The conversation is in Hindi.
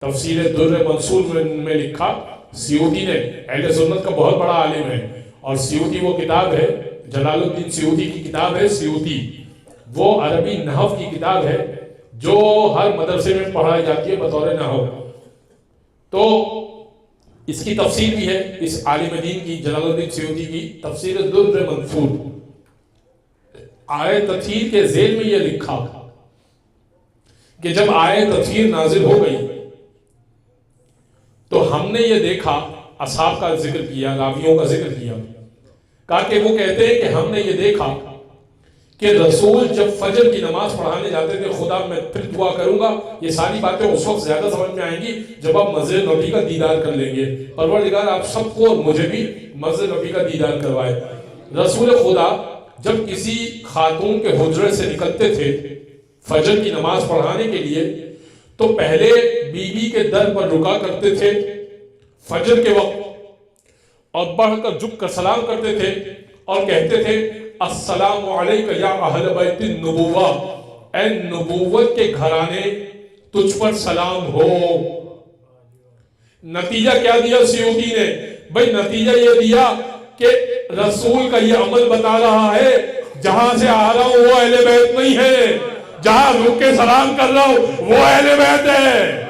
तफसीर दुर्र मंसूर में लिखा, सियूती ने, अहले सुन्नत का बहुत बड़ा आलिम है, और सियूती वो किताब है, जलालुद्दीन सियूती की किताब है सियूती, वो अरबी नहव की किताब है जो हर मदरसे में पढ़ाई जाती है बतौर नहव। तो इसकी तफसीर भी है, इस आलिम दीन की, जलालुद्दीन सियूती की तफसीर दुर्र मंसूर, आयत तफसीर के ज़ेल में यह लिखा कि जब आयत तफसीर नाजिल हो गई तो हमने ये देखा, असहाब का जिक्र किया, रावियों का जिक्र किया, कहा कि वो कहते हैं कि हमने ये देखा कि रसूल जब फजर की नमाज पढ़ाने जाते थे, खुदा मैं फिर दुआ करूंगा, ये सारी बातें उस वक्त ज्यादा समझ में आएंगी जब आप मस्जिद नबी का दीदार कर लेंगे। परवरदिगार आप सबको और मुझे भी मस्जिद नबी का दीदार करवाए। रसूल खुदा जब किसी खातून के हुजरे से निकलते थे फजर की नमाज पढ़ाने के लिए, तो पहले बीवी के दर पर रुका करते थे फजर के वक्त, और बढ़कर झुक कर सलाम करते थे और कहते थे अस्सलामु अलैका या अहल बैतिन नबुव्वा, ऐ नबुव्वत के घराने तुझ पर सलाम हो। नतीजा क्या दिया सियूती ने? भाई नतीजा ये दिया कि रसूल का ये अमल बता रहा है, जहां से आ रहा हूं वो अहले बैत नहीं है, जहां रुक के सलाम कर रहा हूं वो अहले बैत है।